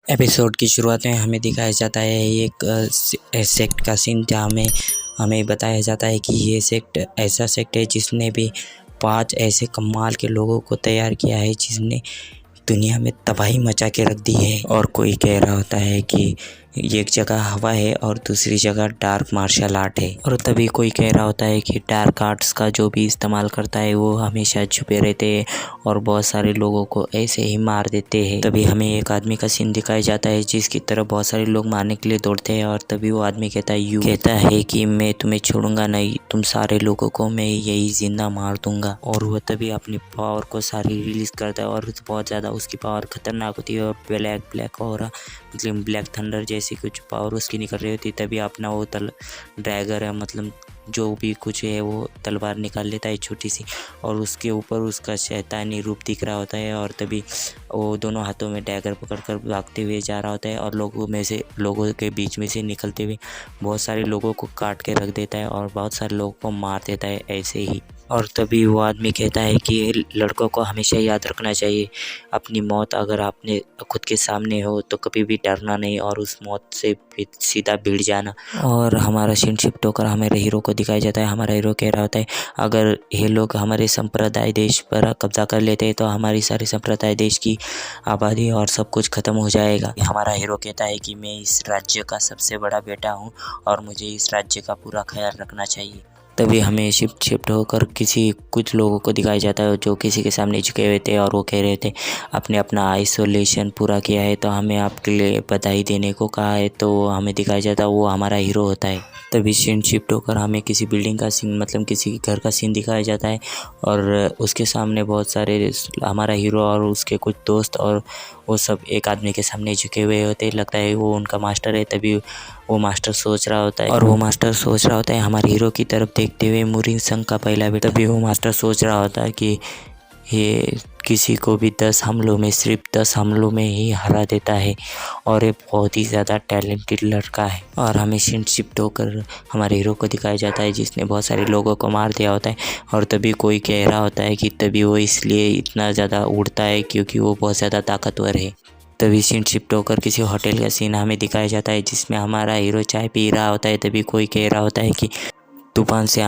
Episode की शुरुआत में हमें दिखाया जाता है एक सेक्ट का सीन, जहाँ में हमें बताया जाता है कि ये सेक्ट ऐसा सेक्ट है जिसने भी 5 ऐसे कमाल के लोगों को तैयार किया है जिसने दुनिया में तबाही मचा के रख दी है। और कोई कह रहा होता है कि एक जगह हवा है और दूसरी जगह डार्क मार्शल आर्ट है, और तभी कोई कह रहा होता है कि डार्क आर्ट्स का जो भी इस्तेमाल करता है वो हमेशा छुपे रहते हैं और बहुत सारे लोगों को ऐसे ही मार देते हैं। तभी हमें एक आदमी का सीन दिखाया जाता है जिसकी तरफ बहुत सारे लोग मारने के लिए दौड़ते हैं, और तभी वो आदमी कहता है कि मैं तुम्हें छोड़ूंगा नहीं, तुम सारे लोगों को मैं यही जिंदा मार दूंगा। और वो तभी अपनी पावर को सारी रिलीज करता है और बहुत ज़्यादा उसकी पावर खतरनाक होती है और ब्लैक और मतलब ब्लैक थंडर जैसी कुछ पावर उसकी निकल रही होती है। तभी अपना वो ड्रैगर है, मतलब जो भी कुछ है वो तलवार निकाल लेता है छोटी सी, और उसके ऊपर उसका शैतानी रूप दिख रहा होता है। और तभी वो दोनों हाथों में डैगर पकड़कर भागते हुए जा रहा होता है और लोगों के बीच में से निकलते हुए बहुत सारे लोगों को काट के रख देता है और बहुत सारे लोगों को मार देता है ऐसे ही। और तभी वो आदमी कहता है कि लड़कों को हमेशा याद रखना चाहिए, अपनी मौत अगर आपने खुद के सामने हो तो कभी भी डरना नहीं और उस मौत से सीधा भिड़ जाना। और हमारा सीन शिफ्ट होकर हमारे हीरो को दिखाया जाता है। हमारा हीरो कह रहा होता है, अगर ये लोग हमारे संप्रदाय देश पर कब्जा कर लेते हैं तो हमारी सारी संप्रदाय देश की आबादी और सब कुछ खत्म हो जाएगा। हमारा हीरो कहता है कि मैं इस राज्य का सबसे बड़ा बेटा हूँ और मुझे इस राज्य का पूरा ख्याल रखना चाहिए। तभी हमें शिफ्ट होकर कुछ लोगों को दिखाया जाता है जो किसी के सामने झुके हुए थे और वो कह रहे थे आपने अपना आइसोलेशन पूरा किया है तो हमें आपके लिए बधाई देने को कहा है। तो हमें दिखाया जाता है वो हमारा हीरो होता है। तभी सीन शिफ्ट होकर हमें किसी बिल्डिंग का सीन, मतलब किसी घर का सीन दिखाया जाता है और उसके सामने बहुत सारे हमारा हीरो और उसके कुछ दोस्त और वो सब एक आदमी के सामने झुके हुए होते, लगता है वो उनका मास्टर है। तभी वो मास्टर सोच रहा होता है हमारे हीरो की तरफ देखते हुए, मुरिंग संघ का पहला बेटा। तभी वो मास्टर सोच रहा होता है कि ये किसी को भी 10 हमलों में, सिर्फ 10 हमलों में ही हरा देता है और ये बहुत ही ज़्यादा टैलेंटेड लड़का है। और हमें सीन शिफ्ट होकर हमारे हीरो को दिखाया जाता है जिसने बहुत सारे लोगों को मार दिया होता है। और तभी कोई कह रहा होता है कि तभी वो इसलिए इतना ज़्यादा उड़ता है क्योंकि वो बहुत ज़्यादा ताकतवर है। तभी सीन शिफ्ट होकर किसी होटल का सीन हमें दिखाया जाता है जिसमें हमारा हीरो चाय पी रहा होता है। तभी कोई कह रहा होता है कि तूफान से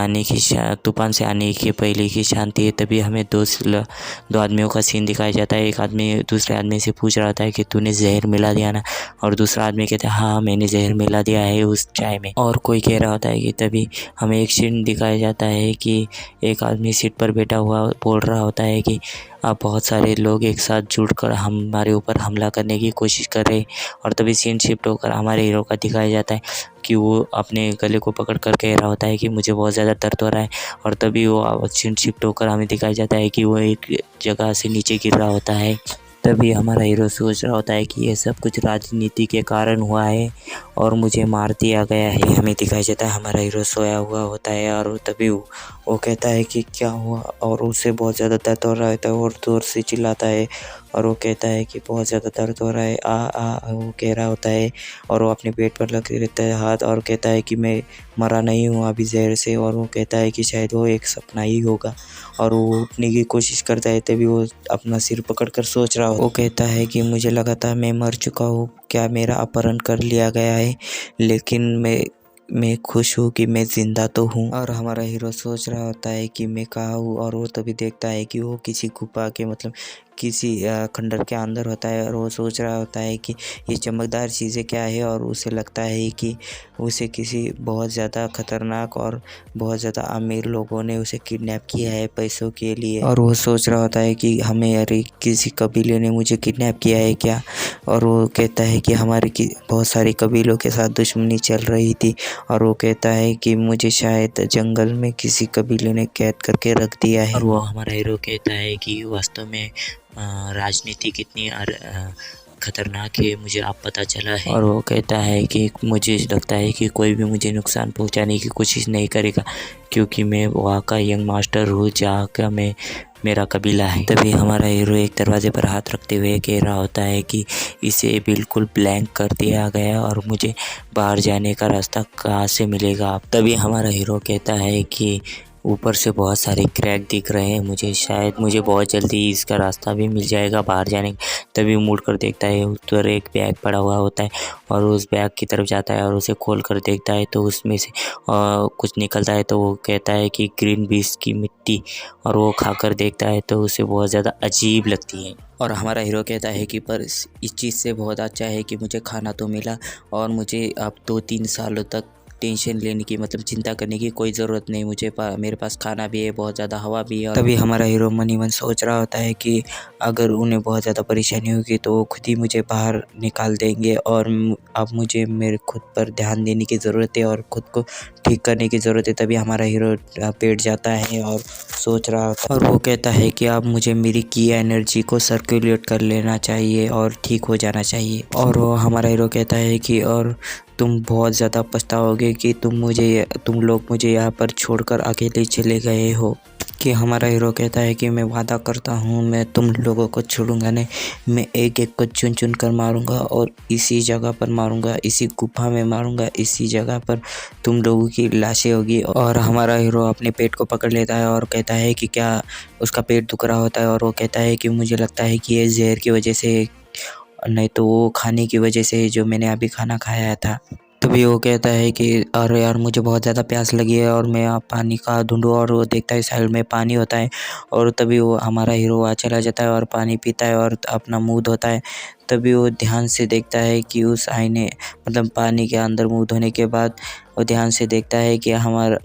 आने के पहले की शांति है। तभी हमें दो आदमियों का सीन दिखाया जाता है। एक आदमी दूसरे आदमी से पूछ रहा होता है कि तूने जहर मिला दिया ना, और दूसरा आदमी कहता है हाँ मैंने जहर मिला दिया है उस चाय में। और कोई कह रहा होता है कि तभी हमें एक सीन दिखाया जाता है कि एक आदमी सीट पर बैठा हुआ बोल रहा होता है कि अब बहुत सारे लोग एक साथ जुड़कर हमारे ऊपर हमला करने की कोशिश कर रहे हैं। और तभी सीन शिफ्ट होकर हमारे हीरो का दिखाया जाता है कि वो अपने गले को पकड़ कर कह रहा होता है कि मुझे बहुत ज़्यादा दर्द हो रहा है। और तभी वो सीन शिफ्ट होकर हमें दिखाया जाता है कि वो एक जगह से नीचे गिर रहा होता है। तभी हमारा हीरो सोच रहा होता है कि ये सब कुछ राजनीति के कारण हुआ है और मुझे मार दिया गया है। हमें दिखाया जाता है हमारा हीरो सोया हुआ होता है और तभी वो कहता है कि क्या हुआ, और उसे बहुत ज़्यादा दर्द हो रहा होता है और जोर से चिल्लाता है और वो कहता है कि बहुत ज़्यादा दर्द हो रहा है आ वो कह रहा होता है। और वो अपने पेट पर लगे रहता है हाथ और कहता है कि मैं मरा नहीं हूँ अभी जहर से। और वो कहता है कि शायद वो एक सपना ही होगा और वो उठने की कोशिश करता है। तभी वो अपना सिर पकड़कर सोच रहा हो, वो कहता है कि मुझे लगा था मैं मर चुका हूँ, क्या मेरा अपहरण कर लिया गया है, लेकिन मैं खुश हूँ कि मैं ज़िंदा तो हूँ। और हमारा हीरो सोच रहा होता है कि मैं कहाँ हूँ, और वो तभी देखता है कि वो किसी गुफा के, मतलब किसी खंडर के अंदर होता है। और वो सोच रहा होता है कि ये चमकदार चीज़ें क्या है, और उसे लगता है कि उसे किसी बहुत ज़्यादा खतरनाक और बहुत ज़्यादा अमीर लोगों ने उसे किडनैप किया है पैसों के लिए। और वो सोच रहा होता है कि हमें, अरे किसी कबीले ने मुझे किडनैप किया है क्या। और वो कहता है कि हमारी बहुत सारी कबीलों के साथ दुश्मनी चल रही थी। और वो कहता है कि मुझे शायद जंगल में किसी कबीले ने कैद करके रख दिया है। और वो हमारा हीरो कहता है कि वास्तव में राजनीति कितनी खतरनाक है मुझे आप पता चला है। और वो कहता है कि मुझे लगता है कि कोई भी मुझे नुकसान पहुंचाने की कोशिश नहीं करेगा क्योंकि मैं वहाँ का यंग मास्टर हूँ जहाँ का मेरा कबीला है। तभी हमारा हीरो एक दरवाजे पर हाथ रखते हुए कह रहा होता है कि इसे बिल्कुल ब्लैंक कर दिया गया और मुझे बाहर जाने का रास्ता कहाँ से मिलेगा। तभी हमारा हीरो कहता है कि ऊपर से बहुत सारे क्रैक दिख रहे हैं मुझे। शायद मुझे बहुत जल्दी इसका रास्ता भी मिल जाएगा बाहर जाने का। तभी मुड़ कर देखता है, उधर एक बैग पड़ा हुआ होता है और उस बैग की तरफ जाता है और उसे खोल कर देखता है तो उसमें से कुछ निकलता है। तो वो कहता है कि ग्रीन बीज की मिट्टी, और वो खाकर देखता है तो उसे बहुत ज़्यादा अजीब लगती है। और हमारा हीरो कहता है कि पर इस चीज़ से बहुत अच्छा है कि मुझे खाना तो मिला और मुझे अब 2-3 सालों तक टेंशन लेने की, मतलब चिंता करने की कोई ज़रूरत नहीं। मेरे पास खाना भी है, बहुत ज़्यादा हवा भी है। और तभी हमारा हीरो मन ही मन सोच रहा होता है कि अगर उन्हें बहुत ज़्यादा परेशानी होगी तो वो खुद ही मुझे बाहर निकाल देंगे और अब मुझे मेरे खुद पर ध्यान देने की ज़रूरत है और खुद को ठीक करने की ज़रूरत है। तभी हमारा हीरो बैठ जाता है और सोच रहा होता है, और वो कहता है कि अब मुझे मेरी की एनर्जी को सर्कुलेट कर लेना चाहिए और ठीक हो जाना चाहिए। और वो हमारा हीरो कहता है कि और तुम बहुत ज़्यादा पछताओगे कि तुम लोग मुझे यहाँ पर छोड़कर अकेले चले गए हो। कि हमारा हीरो कहता है कि मैं वादा करता हूँ मैं तुम लोगों को छोड़ूंगा नहीं, मैं एक एक को चुन चुन कर मारूंगा और इसी जगह पर मारूंगा, इसी गुफा में मारूंगा, इसी जगह पर तुम लोगों की लाशें होगी। और हमारा हीरो अपने पेट को पकड़ लेता है और कहता है कि क्या उसका पेट दुख रहा होता है, और वो कहता है कि मुझे लगता है कि ये जहर की वजह से, नहीं तो वो खाने की वजह से जो मैंने अभी खाना खाया था। तभी वो कहता है कि अरे यार मुझे बहुत ज़्यादा प्यास लगी है और मैं आप पानी कहाँ ढूंढूं। और वो देखता है साइड में पानी होता है और तभी वो हमारा हीरो वहाँ चला जाता है और पानी पीता है और अपना मुँह धोता है। तभी वो ध्यान से देखता है कि उस आईने, मतलब पानी के अंदर मुँह धोने के बाद वो ध्यान से देखता है कि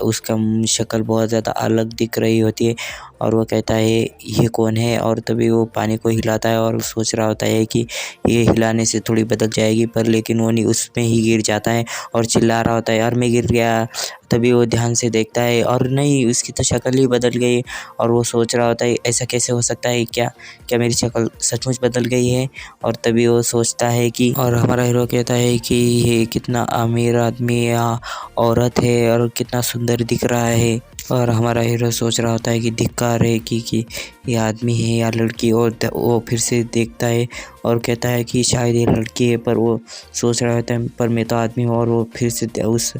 उसका शक्ल बहुत ज़्यादा अलग दिख रही होती है। और वो कहता है ये कौन है, और तभी वो पानी को हिलाता है और सोच रहा होता है कि ये हिलाने से थोड़ी बदल जाएगी, पर लेकिन वो नहीं, उसमें ही गिर जाता है और चिल्ला रहा होता है यार मैं गिर गया। तभी वो ध्यान से देखता है और नहीं, उसकी तो शक्ल ही बदल गई। और वो सोच रहा होता है ऐसा कैसे हो सकता है, क्या क्या मेरी शक्ल सचमुच बदल गई है। और तभी वो सोचता है कि, और हमारा हीरो कहता है कि ये कितना अमीर आदमी या औरत है और कितना सुंदर दिख रहा है। और हमारा हीरो सोच रहा होता है कि धिक्कार है कि ये आदमी है या लड़की। और वो फिर से देखता है और कहता है कि शायद ये लड़की है, पर वो सोच रहा होता है पर मैं तो आदमी हूँ। और वो फिर से उस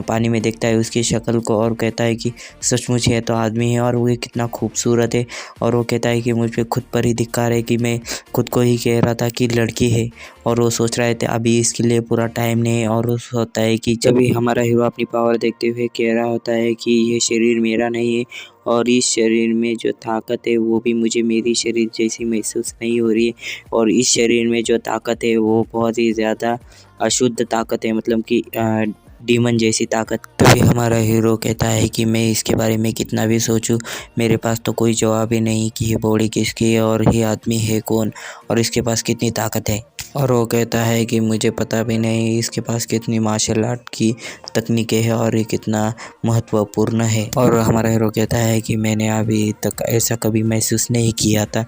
पानी में देखता है उसकी शक्ल को और कहता है कि सचमुच है तो आदमी है और वो कितना खूबसूरत है। और वो कहता है कि मुझ पे खुद पर ही धिक्कार है कि मैं खुद को ही कह रहा था कि लड़की है। और वो सोच रहे थे अभी इसके लिए पूरा टाइम नहीं है। और वो होता है कि जब भी हमारा हीरो अपनी पावर देखते हुए कह रहा होता है कि ये शरीर मेरा नहीं है और इस शरीर में जो ताकत है वो भी मुझे मेरी शरीर जैसी महसूस नहीं हो रही है। और इस शरीर में जो ताकत है वो बहुत ही ज़्यादा अशुद्ध ताकत है, मतलब कि डीमन जैसी ताकत। तभी हमारा हीरो कहता है कि मैं इसके बारे में कितना भी सोचूं, मेरे पास तो कोई जवाब ही नहीं कि ये बॉडी किसकी है और ये आदमी है कौन और इसके पास कितनी ताकत है। और वो कहता है कि मुझे पता भी नहीं इसके पास कितनी मार्शल आर्ट की तकनीकें हैं और ये कितना महत्वपूर्ण है। और हमारा हीरो कहता है कि मैंने अभी तक ऐसा कभी महसूस नहीं किया था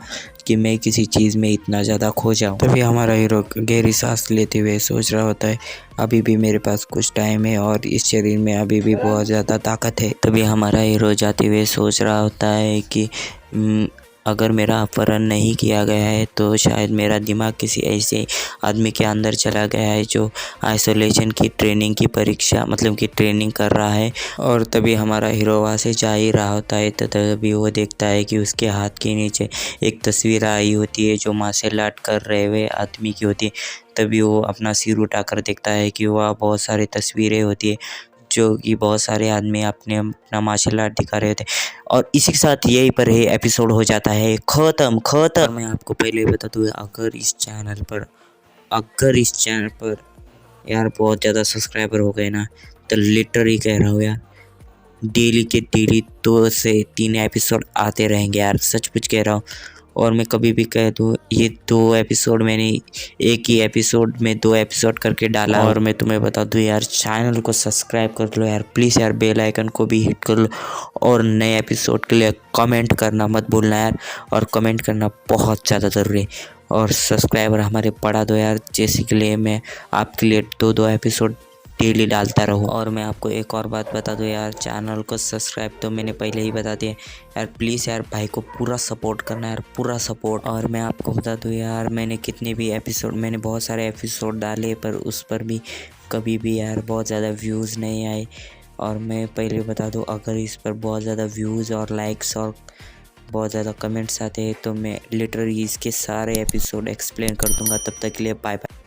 कि मैं किसी चीज़ में इतना ज़्यादा खो जाऊँ। तभी हमारा हीरो गहरी सांस लेते हुए सोच रहा होता है अभी भी मेरे पास कुछ टाइम है और इस शरीर में अभी भी बहुत ज़्यादा ताकत है। तभी हमारा हीरो जाते हुए सोच रहा होता है कि अगर मेरा अपहरण नहीं किया गया है तो शायद मेरा दिमाग किसी ऐसे आदमी के अंदर चला गया है जो आइसोलेशन की ट्रेनिंग की परीक्षा, मतलब कि ट्रेनिंग कर रहा है। और तभी हमारा हीरो वहाँ से जा ही रहा होता है तो तभी वो देखता है कि उसके हाथ के नीचे एक तस्वीर आई होती है जो मार्शल आर्ट कर रहे हुए आदमी की होती है। तभी वो अपना सिर उठाकर देखता है कि वह बहुत सारी तस्वीरें होती है जो कि बहुत सारे आदमी अपना मार्शल आर्ट दिखा रहे थे। और इसी के साथ यहीं पर ये एपिसोड हो जाता है ख़त्म। मैं आपको पहले बता दूँ, अगर इस चैनल पर यार बहुत ज़्यादा सब्सक्राइबर हो गए ना तो लिटरली कह रहा हूँ यार, डेली के डेली 2 से 3 एपिसोड आते रहेंगे यार, सचमुच कह रहा हूँ। और मैं कभी भी कह दूँ ये 2 एपिसोड मैंने एक ही एपिसोड में 2 एपिसोड करके डाला। और मैं तुम्हें बता दूँ यार, चैनल को सब्सक्राइब कर लो यार प्लीज़ यार, बेल आइकन को भी हिट कर लो और नए एपिसोड के लिए कमेंट करना मत भूलना यार। और कमेंट करना बहुत ज़्यादा ज़रूरी है और सब्सक्राइबर हमारे बढ़ा दो यार, जैसे के लिए मैं आपके लिए 2 एपिसोड डेली डालता रहूँ। और मैं आपको एक और बात बता दूँ यार, चैनल को सब्सक्राइब तो मैंने पहले ही बता दिया यार, प्लीज़ यार भाई को पूरा सपोर्ट करना यार, पूरा सपोर्ट। और मैं आपको बता दूँ यार, मैंने बहुत सारे एपिसोड डाले पर उस पर भी कभी भी यार बहुत ज़्यादा व्यूज़ नहीं आए। और मैं पहले बता दूं, अगर इस पर बहुत ज़्यादा व्यूज़ और लाइक्स और बहुत ज़्यादा कमेंट्स आते हैं तो मैं लिटरली इसके सारे एपिसोड एक्सप्लेन कर दूंगा। तब तक के लिए बाय बाय।